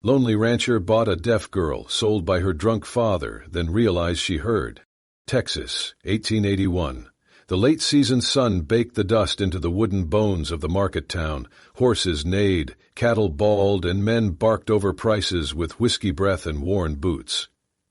Lonely rancher bought a deaf girl, sold by her drunk father, then realized she heard. Texas, 1881. The late-season sun baked the dust into the wooden bones of the market town. Horses neighed, cattle bawled, and men barked over prices with whiskey breath and worn boots.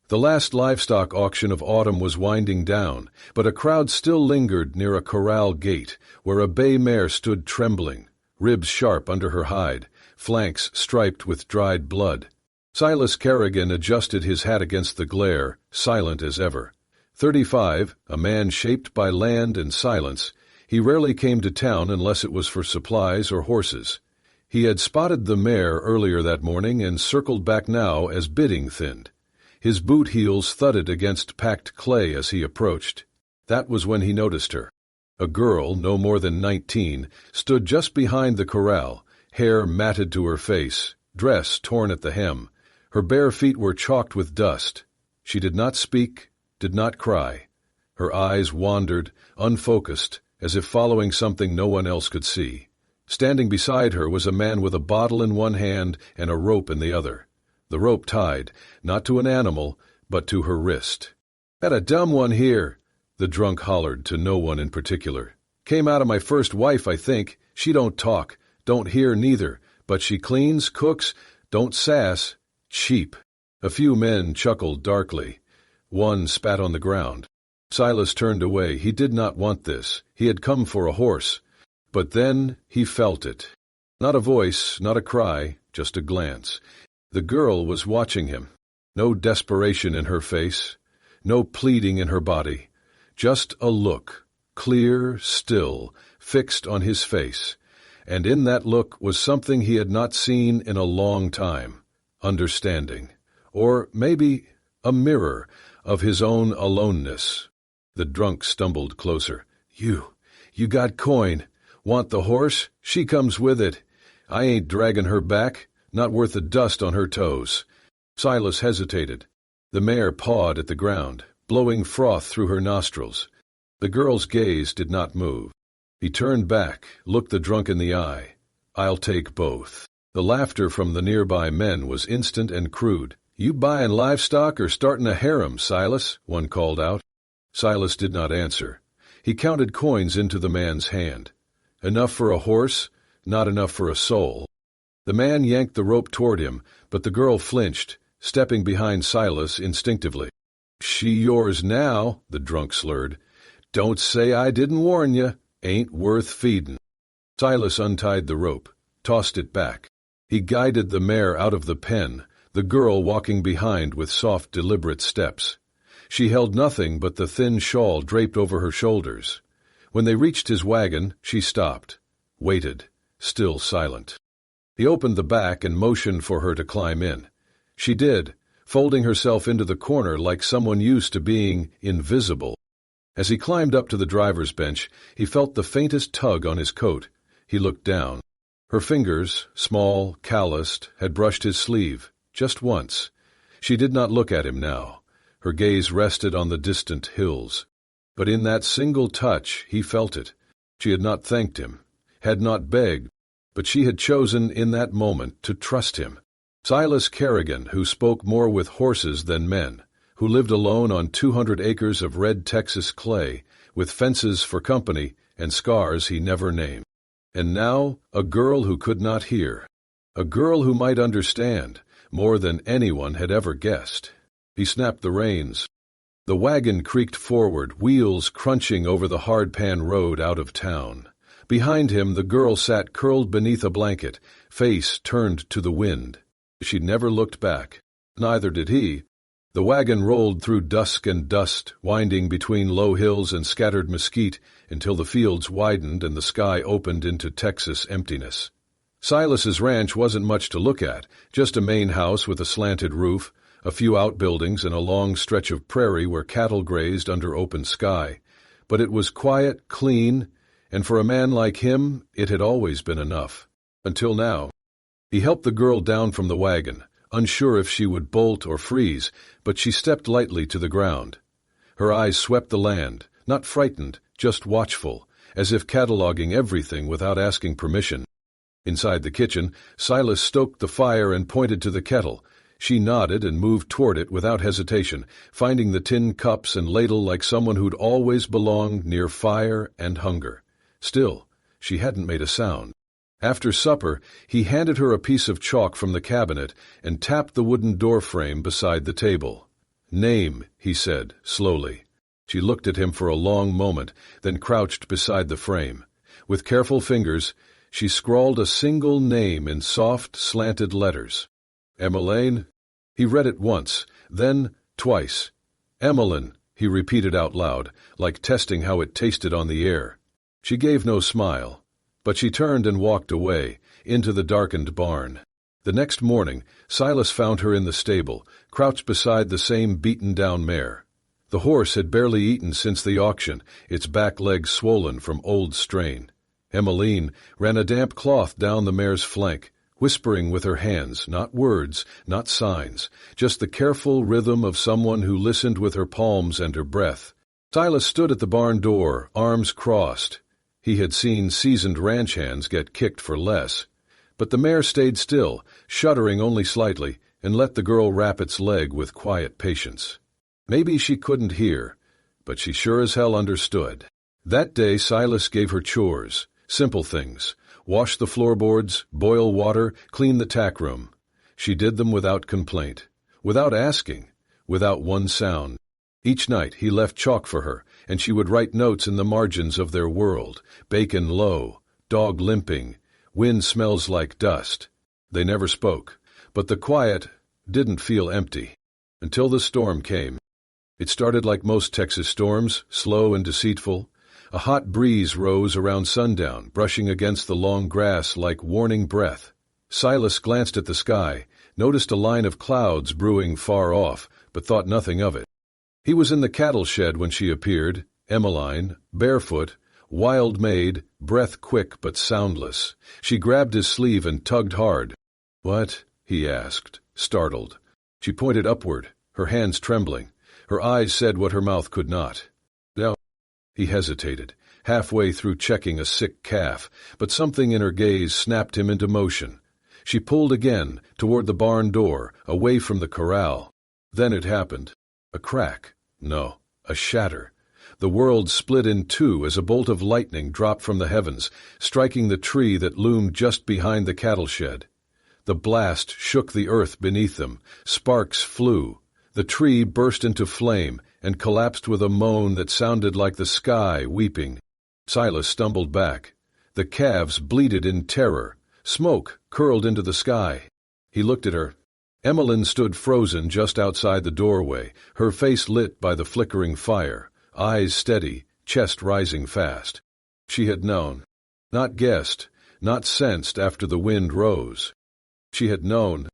The last livestock auction of autumn was winding down, but a crowd still lingered near a corral gate, where a bay mare stood trembling, ribs sharp under her hide, flanks striped with dried blood. Silas Kerrigan adjusted his hat against the glare, silent as ever. 35, a man shaped by land and silence, he rarely came to town unless it was for supplies or horses. He had spotted the mare earlier that morning and circled back now as bidding thinned. His boot heels thudded against packed clay as he approached. That was when he noticed her. A girl, no more than 19, stood just behind the corral, hair matted to her face, dress torn at the hem. Her bare feet were chalked with dust. She did not speak, did not cry. Her eyes wandered, unfocused, as if following something no one else could see. Standing beside her was a man with a bottle in one hand and a rope in the other. The rope tied, not to an animal, but to her wrist. "Got a dumb one here," the drunk hollered to no one in particular. "Came out of my first wife, I think. She don't talk, don't hear neither, but she cleans, cooks, don't sass. Cheap." A few men chuckled darkly. One spat on the ground. Silas turned away. He did not want this. He had come for a horse. But then he felt it. Not a voice, not a cry, just a glance. The girl was watching him. No desperation in her face, no pleading in her body. Just a look, clear, still, fixed on his face. And in that look was something he had not seen in a long time. Understanding. Or maybe a mirror of his own aloneness. The drunk stumbled closer. You got coin. Want the horse? She comes with it. I ain't dragging her back. Not worth the dust on her toes." Silas hesitated. The mare pawed at the ground, blowing froth through her nostrils. The girl's gaze did not move. He turned back, looked the drunk in the eye. "I'll take both." The laughter from the nearby men was instant and crude. "You buyin' livestock or startin' a harem, Silas?" one called out. Silas did not answer. He counted coins into the man's hand. Enough for a horse, not enough for a soul. The man yanked the rope toward him, but the girl flinched, stepping behind Silas instinctively. "She yours now," the drunk slurred. "Don't say I didn't warn you. Ain't worth feedin'." Silas untied the rope, tossed it back. He guided the mare out of the pen, the girl walking behind with soft, deliberate steps. She held nothing but the thin shawl draped over her shoulders. When they reached his wagon, she stopped, waited, still silent. He opened the back and motioned for her to climb in. She did, folding herself into the corner like someone used to being invisible. As he climbed up to the driver's bench, he felt the faintest tug on his coat. He looked down. Her fingers, small, calloused, had brushed his sleeve, just once. She did not look at him now. Her gaze rested on the distant hills. But in that single touch, he felt it. She had not thanked him, had not begged, but she had chosen in that moment to trust him. Silas Kerrigan, who spoke more with horses than men, who lived alone on 200 acres of red Texas clay, with fences for company and scars he never named. And now, a girl who could not hear. A girl who might understand, more than anyone had ever guessed. He snapped the reins. The wagon creaked forward, wheels crunching over the hard-pan road out of town. Behind him, the girl sat curled beneath a blanket, face turned to the wind. She never looked back. Neither did he. The wagon rolled through dusk and dust, winding between low hills and scattered mesquite, until the fields widened and the sky opened into Texas emptiness. Silas's ranch wasn't much to look at, just a main house with a slanted roof, a few outbuildings and a long stretch of prairie where cattle grazed under open sky. But it was quiet, clean, and for a man like him, it had always been enough. Until now. He helped the girl down from the wagon, unsure if she would bolt or freeze, but she stepped lightly to the ground. Her eyes swept the land, not frightened, just watchful, as if cataloging everything without asking permission. Inside the kitchen, Silas stoked the fire and pointed to the kettle. She nodded and moved toward it without hesitation, finding the tin cups and ladle like someone who'd always belonged near fire and hunger. Still, she hadn't made a sound. After supper, he handed her a piece of chalk from the cabinet and tapped the wooden doorframe beside the table. "Name," he said, slowly. She looked at him for a long moment, then crouched beside the frame. With careful fingers, she scrawled a single name in soft, slanted letters. "Emmeline?" He read it once, then twice. "Emmeline," he repeated out loud, like testing how it tasted on the air. She gave no smile, but she turned and walked away, into the darkened barn. The next morning, Silas found her in the stable, crouched beside the same beaten-down mare. The horse had barely eaten since the auction, its back legs swollen from old strain. Emmeline ran a damp cloth down the mare's flank, whispering with her hands, not words, not signs, just the careful rhythm of someone who listened with her palms and her breath. Silas stood at the barn door, arms crossed. He had seen seasoned ranch hands get kicked for less. But the mare stayed still, shuddering only slightly, and let the girl wrap its leg with quiet patience. Maybe she couldn't hear, but she sure as hell understood. That day Silas gave her chores, simple things. Wash the floorboards, boil water, clean the tack room. She did them without complaint, without asking, without one sound. Each night he left chalk for her, and she would write notes in the margins of their world. Bacon low, dog limping, wind smells like dust. They never spoke, but the quiet didn't feel empty. Until the storm came. It started like most Texas storms, slow and deceitful. A hot breeze rose around sundown, brushing against the long grass like warning breath. Silas glanced at the sky, noticed a line of clouds brewing far off, but thought nothing of it. He was in the cattle shed when she appeared, Emmeline, barefoot, wild-made, breath quick but soundless. She grabbed his sleeve and tugged hard. "What?" he asked, startled. She pointed upward, her hands trembling. Her eyes said what her mouth could not. "No." He hesitated, halfway through checking a sick calf, but something in her gaze snapped him into motion. She pulled again, toward the barn door, away from the corral. Then it happened. A crack. No, a shatter. The world split in two as a bolt of lightning dropped from the heavens, striking the tree that loomed just behind the cattle shed. The blast shook the earth beneath them. Sparks flew. The tree burst into flame and collapsed with a moan that sounded like the sky weeping. Silas stumbled back. The calves bleated in terror. Smoke curled into the sky. He looked at her. Emmeline stood frozen just outside the doorway, her face lit by the flickering fire, eyes steady, chest rising fast. She had known. Not guessed, not sensed after the wind rose. She had known.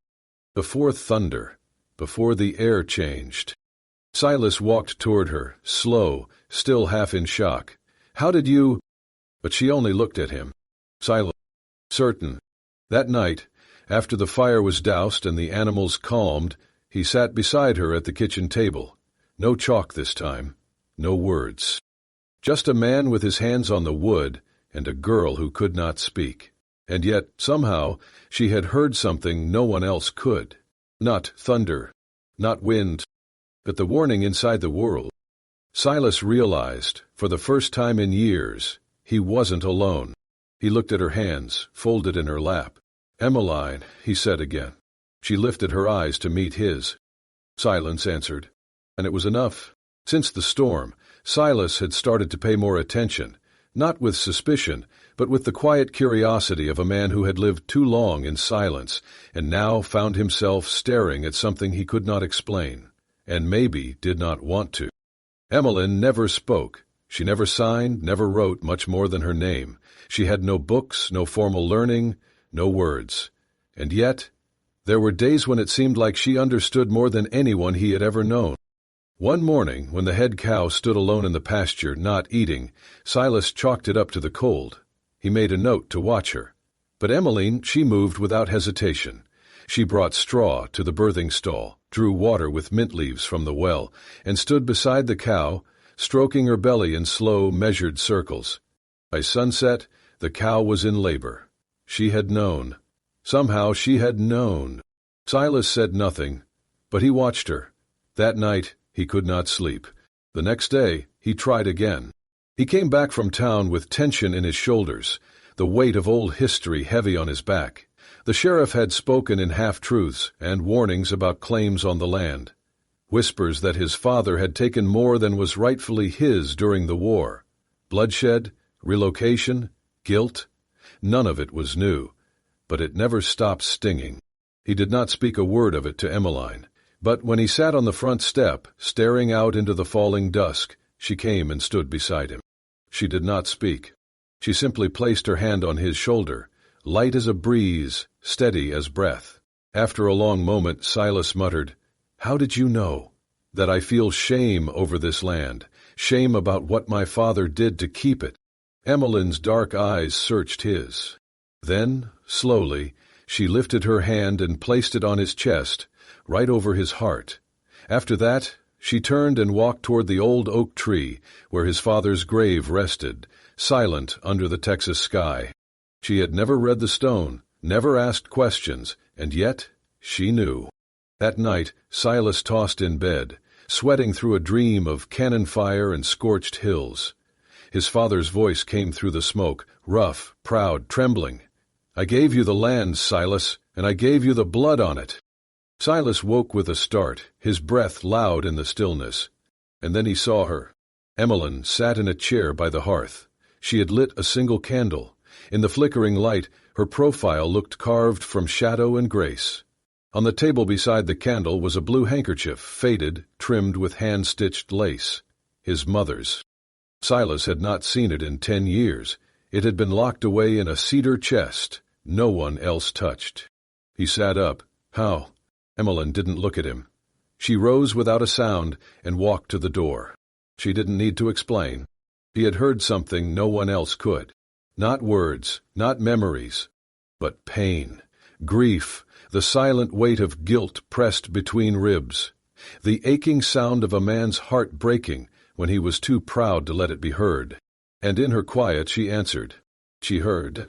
Before thunder, before the air changed. Silas walked toward her, slow, still half in shock. "How did you—" But she only looked at him. Silent. Certain. That night, after the fire was doused and the animals calmed, he sat beside her at the kitchen table. No chalk this time. No words. Just a man with his hands on the wood and a girl who could not speak. And yet, somehow, she had heard something no one else could. Not thunder, not wind, but the warning inside the world. Silas realized, for the first time in years, he wasn't alone. He looked at her hands, folded in her lap. "Emmeline," he said again. She lifted her eyes to meet his. Silence answered, and it was enough. Since the storm, Silas had started to pay more attention, not with suspicion, but with the quiet curiosity of a man who had lived too long in silence, and now found himself staring at something he could not explain, and maybe did not want to. Emmeline never spoke. She never signed, never wrote much more than her name. She had no books, no formal learning, no words. And yet, there were days when it seemed like she understood more than anyone he had ever known. One morning, when the head cow stood alone in the pasture, not eating, Silas chalked it up to the cold. He made a note to watch her. But Emmeline, she moved without hesitation. She brought straw to the birthing stall, drew water with mint leaves from the well, and stood beside the cow, stroking her belly in slow, measured circles. By sunset, the cow was in labor. She had known. Somehow she had known. Silas said nothing, but he watched her. That night he could not sleep. The next day he tried again. He came back from town with tension in his shoulders, the weight of old history heavy on his back. The sheriff had spoken in half-truths and warnings about claims on the land. Whispers that his father had taken more than was rightfully his during the war. Bloodshed, relocation, guilt. None of it was new, but it never stopped stinging. He did not speak a word of it to Emmeline, but when he sat on the front step, staring out into the falling dusk, she came and stood beside him. She did not speak. She simply placed her hand on his shoulder, light as a breeze, steady as breath. After a long moment, Silas muttered, "How did you know? That I feel shame over this land, shame about what my father did to keep it." Emmeline's dark eyes searched his. Then, slowly, she lifted her hand and placed it on his chest, right over his heart. After that, she turned and walked toward the old oak tree where his father's grave rested, silent under the Texas sky. She had never read the stone, never asked questions, and yet she knew. That night, Silas tossed in bed, sweating through a dream of cannon fire and scorched hills. His father's voice came through the smoke, rough, proud, trembling. "I gave you the land, Silas, and I gave you the blood on it." Silas woke with a start, his breath loud in the stillness. And then he saw her. Emmeline sat in a chair by the hearth. She had lit a single candle. In the flickering light, her profile looked carved from shadow and grace. On the table beside the candle was a blue handkerchief, faded, trimmed with hand-stitched lace. His mother's. Silas had not seen it in 10 years. It had been locked away in a cedar chest. No one else touched. He sat up. "How?" Emmeline didn't look at him. She rose without a sound and walked to the door. She didn't need to explain. He had heard something no one else could. Not words, not memories, but pain, grief, the silent weight of guilt pressed between ribs, the aching sound of a man's heart breaking when he was too proud to let it be heard. And in her quiet she answered. She heard.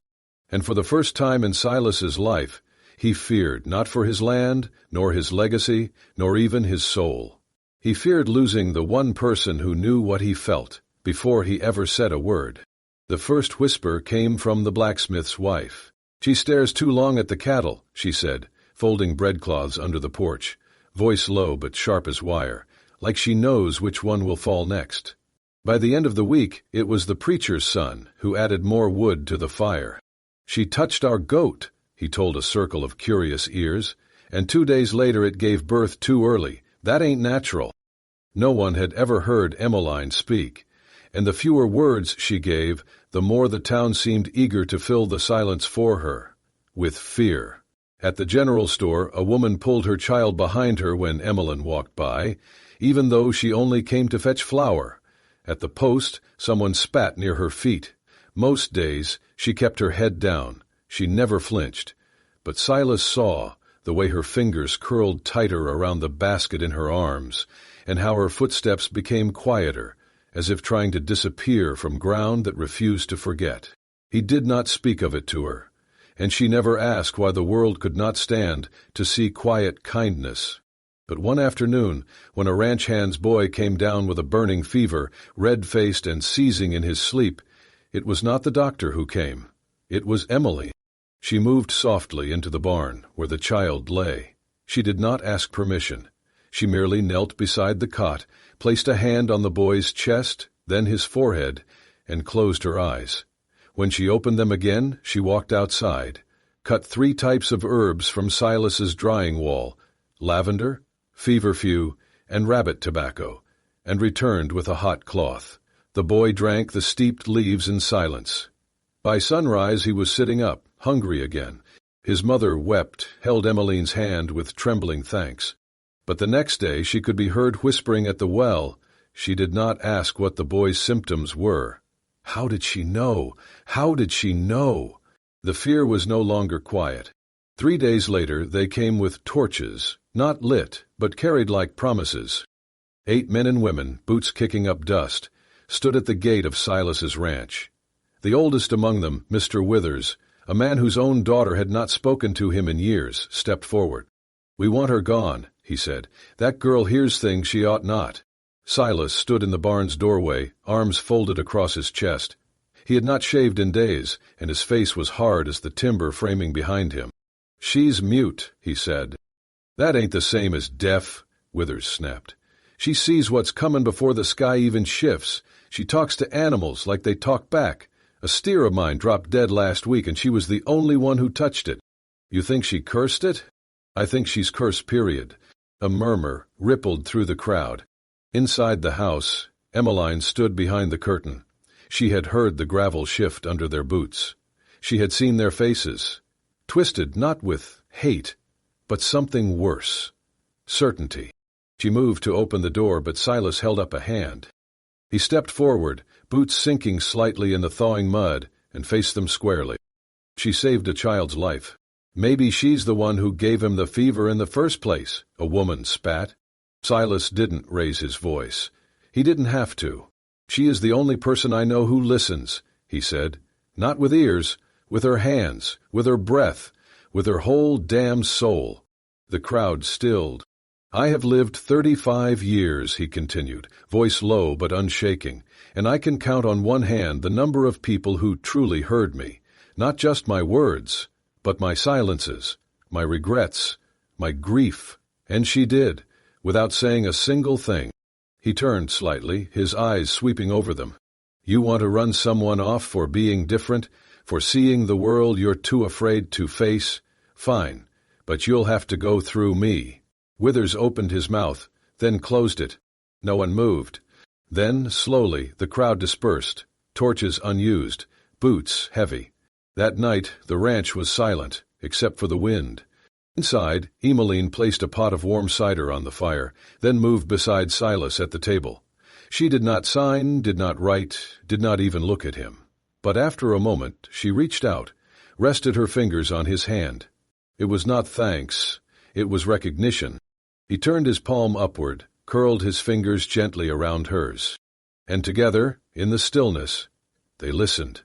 And for the first time in Silas's life, he feared not for his land, nor his legacy, nor even his soul. He feared losing the one person who knew what he felt before he ever said a word. The first whisper came from the blacksmith's wife. "She stares too long at the cattle," she said, folding breadcloths under the porch, voice low but sharp as wire, like she knows which one will fall next. By the end of the week, it was the preacher's son who added more wood to the fire. "She touched our goat," he told a circle of curious ears, "and 2 days later it gave birth too early. That ain't natural." No one had ever heard Emmeline speak, and the fewer words she gave, the more the town seemed eager to fill the silence for her, with fear. At the general store, a woman pulled her child behind her when Emmeline walked by, even though she only came to fetch flour. At the post, someone spat near her feet. Most days, she kept her head down. She never flinched. But Silas saw the way her fingers curled tighter around the basket in her arms, and how her footsteps became quieter, as if trying to disappear from ground that refused to forget. He did not speak of it to her, and she never asked why the world could not stand to see quiet kindness. But one afternoon, when a ranch hand's boy came down with a burning fever, red-faced and seizing in his sleep, it was not the doctor who came. It was Emily. She moved softly into the barn, where the child lay. She did not ask permission. She merely knelt beside the cot, placed a hand on the boy's chest, then his forehead, and closed her eyes. When she opened them again, she walked outside, cut 3 types of herbs from Silas's drying wall, lavender, feverfew, and rabbit tobacco, and returned with a hot cloth. The boy drank the steeped leaves in silence. By sunrise he was sitting up, hungry again. His mother wept, held Emmeline's hand with trembling thanks. But the next day she could be heard whispering at the well. She did not ask what the boy's symptoms were. How did she know? How did she know? The fear was no longer quiet. 3 days later they came with torches, not lit, but carried like promises. 8 men and women, boots kicking up dust, stood at the gate of Silas's ranch. The oldest among them, Mr. Withers, A man whose own daughter had not spoken to him in years stepped forward. "We want her gone," he said. "That girl hears things she ought not." Silas stood in the barn's doorway, arms folded across his chest. He had not shaved in days, and his face was hard as the timber framing behind him. "She's mute," he said. "That ain't the same as deaf," Withers snapped. "She sees what's comin' before the sky even shifts. She talks to animals like they talk back. A steer of mine dropped dead last week, and she was the only one who touched it. You think she cursed it?" "I think she's cursed, period." A murmur rippled through the crowd. Inside the house, Emmeline stood behind the curtain. She had heard the gravel shift under their boots. She had seen their faces, twisted not with hate, but something worse. Certainty. She moved to open the door, but Silas held up a hand. He stepped forward, boots sinking slightly in the thawing mud, and faced them squarely. "She saved a child's life. Maybe she's the one who gave him the fever in the first place," a woman spat. Silas didn't raise his voice. He didn't have to. "She is the only person I know who listens," he said. "Not with ears, with her hands, with her breath, with her whole damn soul." The crowd stilled. "I have lived 35 years, he continued, voice low but unshaking, and I can count on one hand the number of people who truly heard me, not just my words, but my silences, my regrets, my grief. And she did, without saying a single thing." He turned slightly, his eyes sweeping over them. "You want to run someone off for being different, for seeing the world you're too afraid to face? Fine, but you'll have to go through me." Withers opened his mouth, then closed it. No one moved. Then, slowly, the crowd dispersed, torches unused, boots heavy. That night, the ranch was silent, except for the wind. Inside, Emmeline placed a pot of warm cider on the fire, then moved beside Silas at the table. She did not sign, did not write, did not even look at him. But after a moment, she reached out, rested her fingers on his hand. It was not thanks, it was recognition. He turned his palm upward, curled his fingers gently around hers. And together, in the stillness, they listened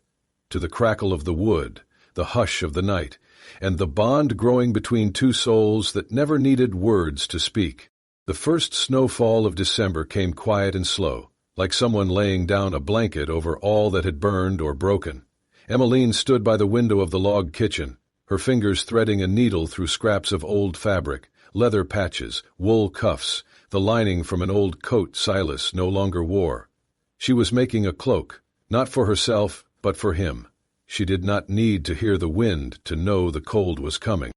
to the crackle of the wood, the hush of the night, and the bond growing between two souls that never needed words to speak. The first snowfall of December came quiet and slow, like someone laying down a blanket over all that had burned or broken. Emmeline stood by the window of the log kitchen, her fingers threading a needle through scraps of old fabric, leather patches, wool cuffs, the lining from an old coat Silas no longer wore. She was making a cloak, not for herself, but for him. She did not need to hear the wind to know the cold was coming.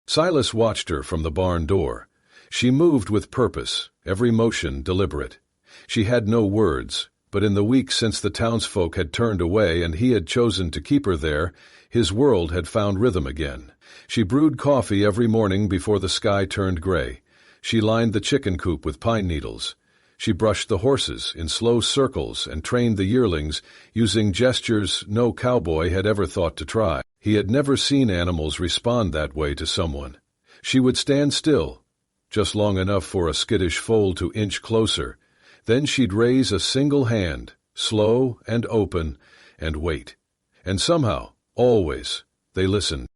Silas watched her from the barn door. She moved with purpose, every motion deliberate. She had no words, but in the weeks since the townsfolk had turned away and he had chosen to keep her there, his world had found rhythm again. She brewed coffee every morning before the sky turned gray. She lined the chicken coop with pine needles. She brushed the horses in slow circles and trained the yearlings using gestures no cowboy had ever thought to try. He had never seen animals respond that way to someone. She would stand still, just long enough for a skittish foal to inch closer. Then she'd raise a single hand, slow and open, and wait. And somehow, always, they listened.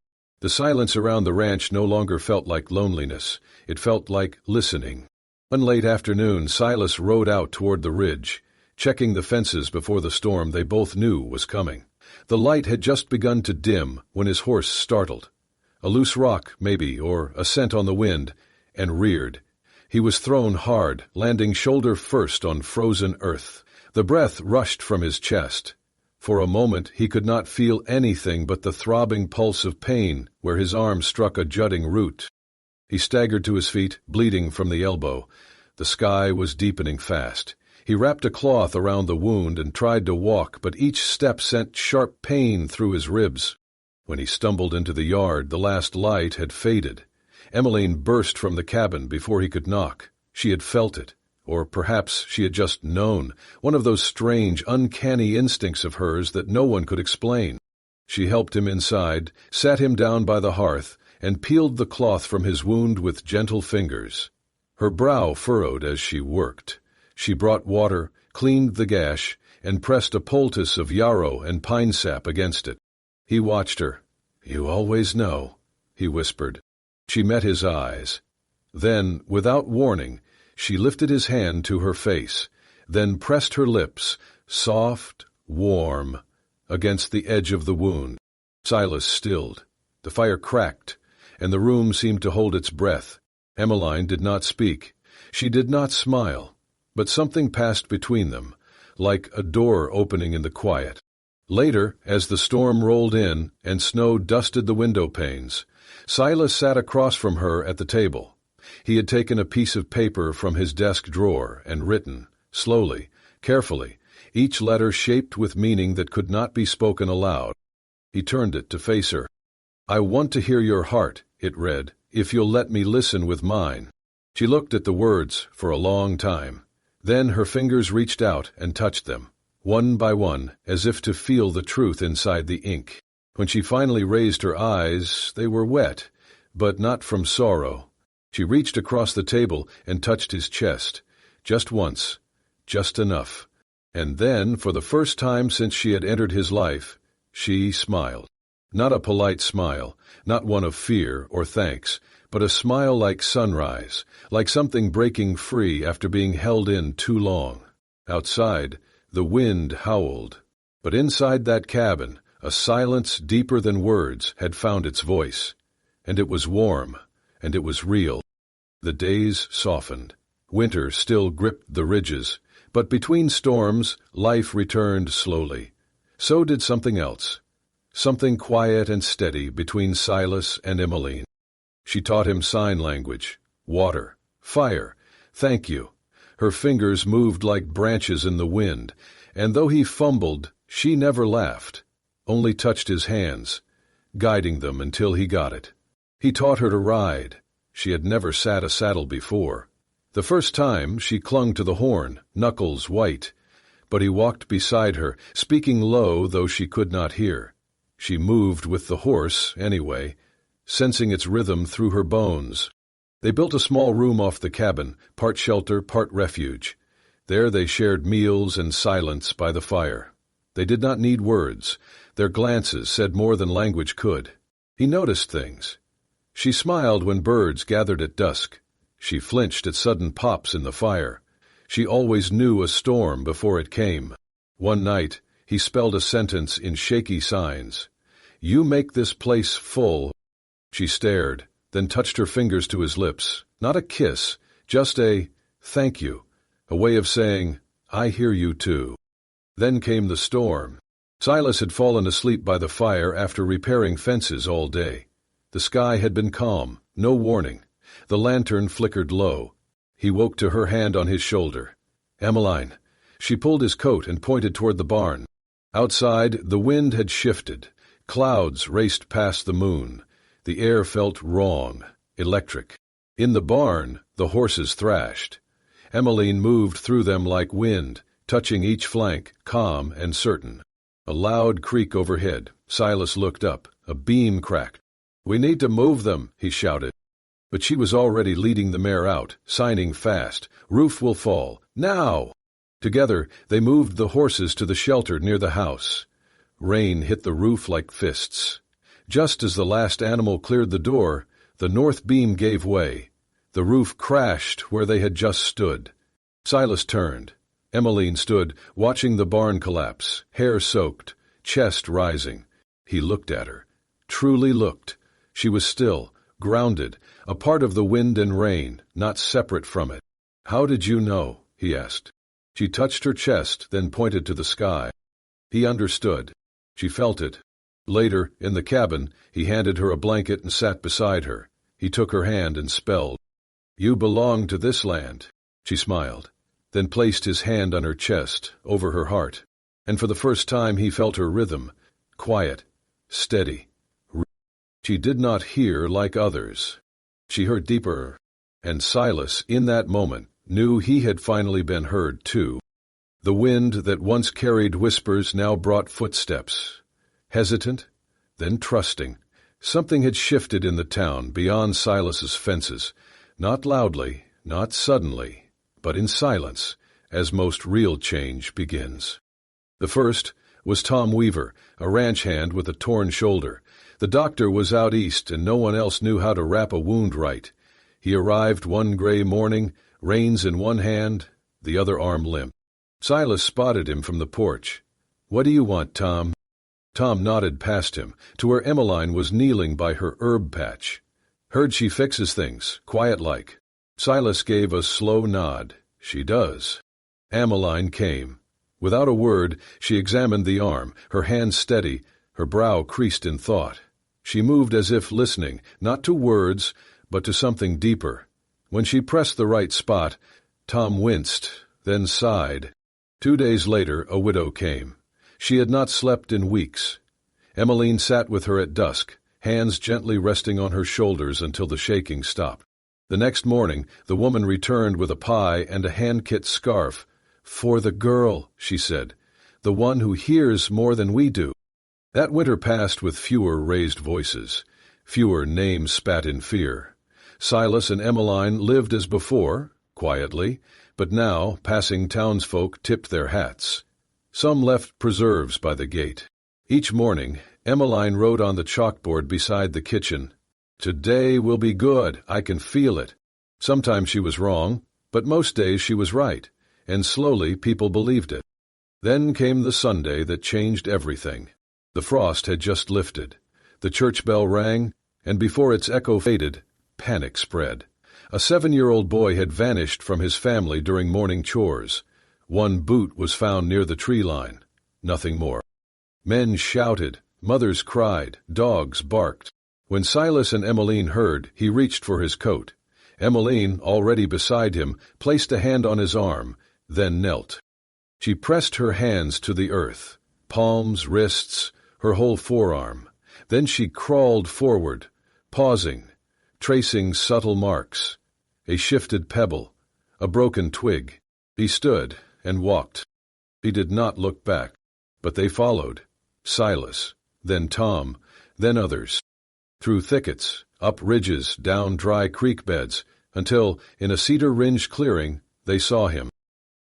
The silence around the ranch no longer felt like loneliness. It felt like listening. One late afternoon, Silas rode out toward the ridge, checking the fences before the storm they both knew was coming. The light had just begun to dim when his horse startled. A loose rock, maybe, or a scent on the wind, and reared. He was thrown hard, landing shoulder first on frozen earth. The breath rushed from his chest. For a moment he could not feel anything but the throbbing pulse of pain where his arm struck a jutting root. He staggered to his feet, bleeding from the elbow. The sky was deepening fast. He wrapped a cloth around the wound and tried to walk, but each step sent sharp pain through his ribs. When he stumbled into the yard, the last light had faded. Emmeline burst from the cabin before he could knock. She had felt it. Or perhaps she had just known, one of those strange, uncanny instincts of hers that no one could explain. She helped him inside, sat him down by the hearth, and peeled the cloth from his wound with gentle fingers. Her brow furrowed as she worked. She brought water, cleaned the gash, and pressed a poultice of yarrow and pine sap against it. He watched her, "You always know," he whispered. She met his eyes. Then, without warning, she lifted his hand to her face, then pressed her lips, soft, warm, against the edge of the wound. Silas stilled. The fire cracked, and the room seemed to hold its breath. Emmeline did not speak. She did not smile, but something passed between them, like a door opening in the quiet. Later, as the storm rolled in and snow dusted the window panes, Silas sat across from her at the table. He had taken a piece of paper from his desk drawer and written, slowly, carefully, each letter shaped with meaning that could not be spoken aloud. He turned it to face her. "I want to hear your heart," it read, "if you'll let me listen with mine." She looked at the words for a long time. Then her fingers reached out and touched them, one by one, as if to feel the truth inside the ink. When she finally raised her eyes, they were wet, but not from sorrow. She reached across the table and touched his chest, just once, just enough. And then, for the first time since she had entered his life, she smiled. Not a polite smile, not one of fear or thanks, but a smile like sunrise, like something breaking free after being held in too long. Outside, the wind howled, but inside that cabin, a silence deeper than words had found its voice, and it was warm, and it was real. The days softened. Winter still gripped the ridges, but between storms, life returned slowly. So did something else, something quiet and steady between Silas and Emmeline. She taught him sign language, water, fire, thank you. Her fingers moved like branches in the wind, and though he fumbled, she never laughed, only touched his hands, guiding them until he got it. He taught her to ride. She had never sat a saddle before. The first time she clung to the horn, knuckles white, but he walked beside her, speaking low though she could not hear. She moved with the horse, anyway, sensing its rhythm through her bones. They built a small room off the cabin, part shelter, part refuge. There they shared meals and silence by the fire. They did not need words. Their glances said more than language could. He noticed things. She smiled when birds gathered at dusk. She flinched at sudden pops in the fire. She always knew a storm before it came. One night, he spelled a sentence in shaky signs. "You make this place full." She stared, then touched her fingers to his lips. Not a kiss, just a thank you, a way of saying, "I hear you too." Then came the storm. Silas had fallen asleep by the fire after repairing fences all day. The sky had been calm, no warning. The lantern flickered low. He woke to her hand on his shoulder. "Emmeline." She pulled his coat and pointed toward the barn. Outside, the wind had shifted. Clouds raced past the moon. The air felt wrong, electric. In the barn, the horses thrashed. Emmeline moved through them like wind, touching each flank, calm and certain. A loud creak overhead. Silas looked up. A beam cracked. "We need to move them," he shouted. But she was already leading the mare out, signing fast. "Roof will fall. Now!" Together, they moved the horses to the shelter near the house. Rain hit the roof like fists. Just as the last animal cleared the door, the north beam gave way. The roof crashed where they had just stood. Silas turned. Emmeline stood, watching the barn collapse, hair soaked, chest rising. He looked at her. Truly looked. She was still, grounded, a part of the wind and rain, not separate from it. "How did you know?" he asked. She touched her chest, then pointed to the sky. He understood. She felt it. Later, in the cabin, he handed her a blanket and sat beside her. He took her hand and spelled. "You belong to this land." She smiled, then placed his hand on her chest, over her heart. And for the first time he felt her rhythm, quiet, steady. She did not hear like others. She heard deeper. And Silas, in that moment, knew he had finally been heard too. The wind that once carried whispers now brought footsteps. Hesitant, then trusting. Something had shifted in the town beyond Silas's fences, not loudly, not suddenly, but in silence, as most real change begins. The first was Tom Weaver, a ranch hand with a torn shoulder. The doctor was out east, and no one else knew how to wrap a wound right. He arrived one gray morning, reins in one hand, the other arm limp. Silas spotted him from the porch. "What do you want, Tom?" Tom nodded past him, to where Emmeline was kneeling by her herb patch. "Heard she fixes things, quiet-like." Silas gave a slow nod. "She does." Emmeline came. Without a word, she examined the arm, her hand steady, her brow creased in thought. She moved as if listening, not to words, but to something deeper. When she pressed the right spot, Tom winced, then sighed. 2 days later, a widow came. She had not slept in weeks. Emmeline sat with her at dusk, hands gently resting on her shoulders until the shaking stopped. The next morning, the woman returned with a pie and a hand-kit scarf. "For the girl," she said, "the one who hears more than we do." That winter passed with fewer raised voices, fewer names spat in fear. Silas and Emmeline lived as before, quietly, but now passing townsfolk tipped their hats. Some left preserves by the gate. Each morning, Emmeline wrote on the chalkboard beside the kitchen, "Today will be good, I can feel it." Sometimes she was wrong, but most days she was right, and slowly people believed it. Then came the Sunday that changed everything. The frost had just lifted. The church bell rang, and before its echo faded, panic spread. A 7-year-old boy had vanished from his family during morning chores. One boot was found near the tree line. Nothing more. Men shouted, mothers cried, dogs barked. When Silas and Emmeline heard, he reached for his coat. Emmeline, already beside him, placed a hand on his arm, then knelt. She pressed her hands to the earth, palms, wrists, her whole forearm. Then she crawled forward, pausing, tracing subtle marks. A shifted pebble, a broken twig. He stood and walked. He did not look back, but they followed. Silas, then Tom, then others. Through thickets, up ridges, down dry creek beds, until, in a cedar-ringed clearing, they saw him.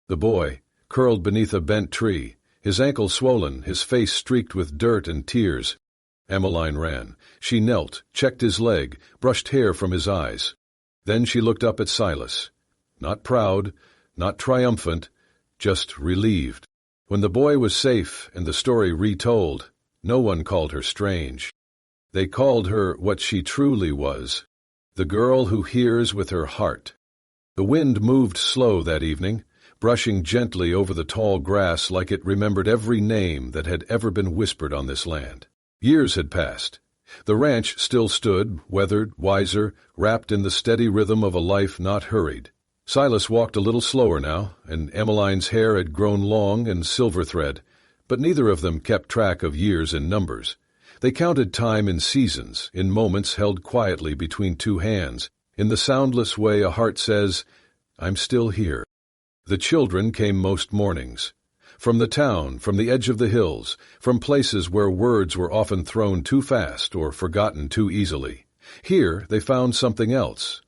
The boy, curled beneath a bent tree, his ankle swollen, his face streaked with dirt and tears. Emmeline ran. She knelt, checked his leg, brushed hair from his eyes. Then she looked up at Silas. Not proud, not triumphant, just relieved. When the boy was safe and the story retold, no one called her strange. They called her what she truly was, the girl who hears with her heart. The wind moved slow that evening, brushing gently over the tall grass like it remembered every name that had ever been whispered on this land. Years had passed. The ranch still stood, weathered, wiser, wrapped in the steady rhythm of a life not hurried. Silas walked a little slower now, and Emmeline's hair had grown long and silver thread, but neither of them kept track of years in numbers. They counted time in seasons, in moments held quietly between two hands, in the soundless way a heart says, "I'm still here." The children came most mornings. From the town, from the edge of the hills, from places where words were often thrown too fast or forgotten too easily. Here they found something else.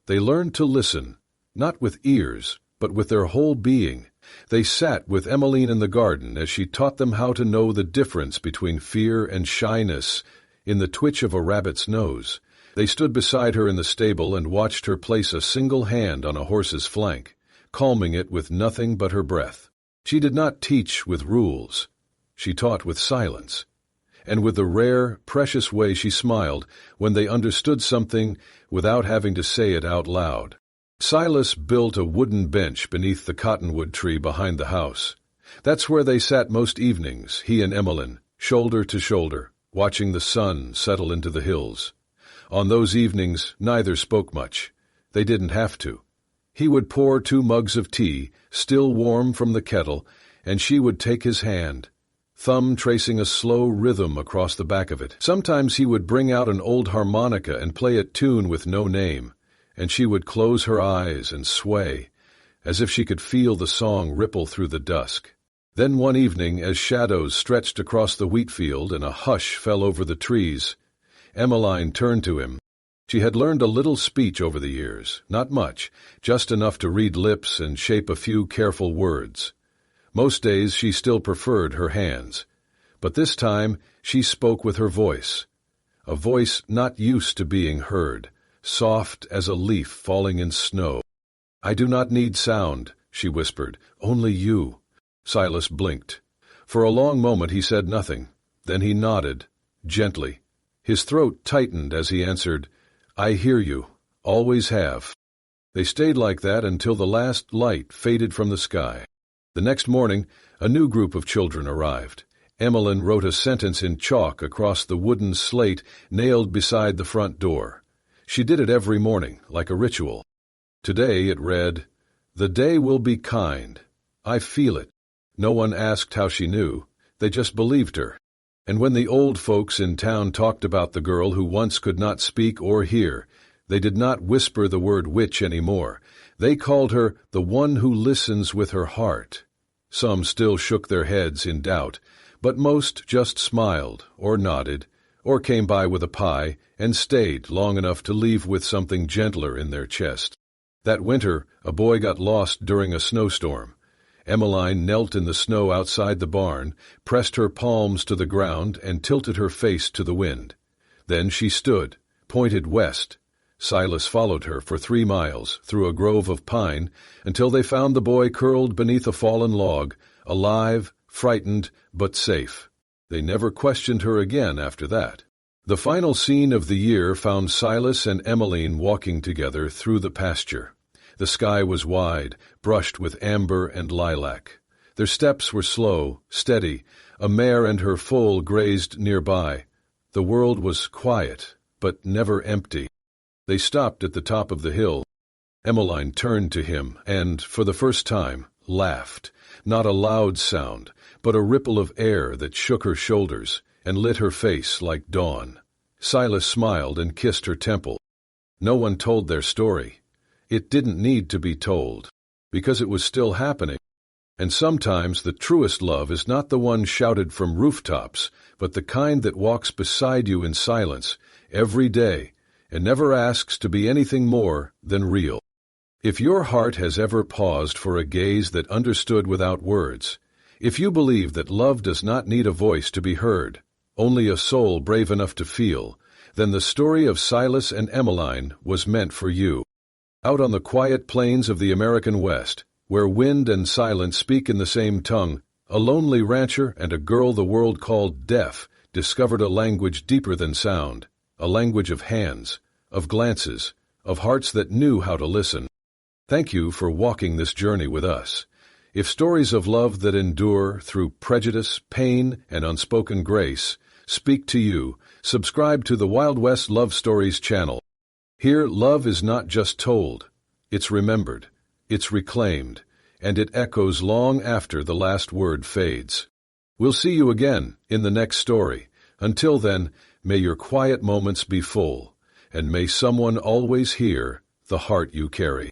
They learned to listen, not with ears, but with their whole being. They sat with Emmeline in the garden as she taught them how to know the difference between fear and shyness in the twitch of a rabbit's nose. They stood beside her in the stable and watched her place a single hand on a horse's flank, calming it with nothing but her breath. She did not teach with rules. She taught with silence, and with the rare, precious way she smiled when they understood something without having to say it out loud. Silas built a wooden bench beneath the cottonwood tree behind the house. That's where they sat most evenings, he and Emmeline, shoulder to shoulder, watching the sun settle into the hills. On those evenings, neither spoke much. They didn't have to. He would pour 2 mugs of tea, still warm from the kettle, and she would take his hand, thumb tracing a slow rhythm across the back of it. Sometimes he would bring out an old harmonica and play a tune with no name, and she would close her eyes and sway, as if she could feel the song ripple through the dusk. Then one evening, as shadows stretched across the wheat field and a hush fell over the trees, Emmeline turned to him. She had learned a little speech over the years, not much, just enough to read lips and shape a few careful words. Most days she still preferred her hands, but this time she spoke with her voice, a voice not used to being heard, soft as a leaf falling in snow. "I do not need sound," she whispered, "only you." Silas blinked. For a long moment he said nothing. Then he nodded, gently. His throat tightened as he answered, "I hear you, always have." They stayed like that until the last light faded from the sky. The next morning, a new group of children arrived. Emmeline wrote a sentence in chalk across the wooden slate nailed beside the front door. She did it every morning, like a ritual. Today it read, "The day will be kind. I feel it." No one asked how she knew. They just believed her. And when the old folks in town talked about the girl who once could not speak or hear, they did not whisper the word witch anymore. They called her the one who listens with her heart. Some still shook their heads in doubt, but most just smiled or nodded or came by with a pie and stayed long enough to leave with something gentler in their chest. That winter, a boy got lost during a snowstorm. Emmeline knelt in the snow outside the barn, pressed her palms to the ground, and tilted her face to the wind. Then she stood, pointed west. Silas followed her for 3 miles through a grove of pine until they found the boy curled beneath a fallen log, alive, frightened, but safe. They never questioned her again after that. The final scene of the year found Silas and Emmeline walking together through the pasture. The sky was wide, brushed with amber and lilac. Their steps were slow, steady. A mare and her foal grazed nearby. The world was quiet, but never empty. They stopped at the top of the hill. Emmeline turned to him and, for the first time, laughed. Not a loud sound, but a ripple of air that shook her shoulders and lit her face like dawn. Silas smiled and kissed her temple. No one told their story. It didn't need to be told, because it was still happening. And sometimes the truest love is not the one shouted from rooftops, but the kind that walks beside you in silence every day and never asks to be anything more than real. If your heart has ever paused for a gaze that understood without words, if you believe that love does not need a voice to be heard, only a soul brave enough to feel, then the story of Silas and Emmeline was meant for you. Out on the quiet plains of the American West, where wind and silence speak in the same tongue, a lonely rancher and a girl the world called deaf discovered a language deeper than sound, a language of hands, of glances, of hearts that knew how to listen. Thank you for walking this journey with us. If stories of love that endure through prejudice, pain, and unspoken grace speak to you, subscribe to the Wild West Love Stories channel. Here, love is not just told, it's remembered, it's reclaimed, and it echoes long after the last word fades. We'll see you again in the next story. Until then, may your quiet moments be full, and may someone always hear the heart you carry.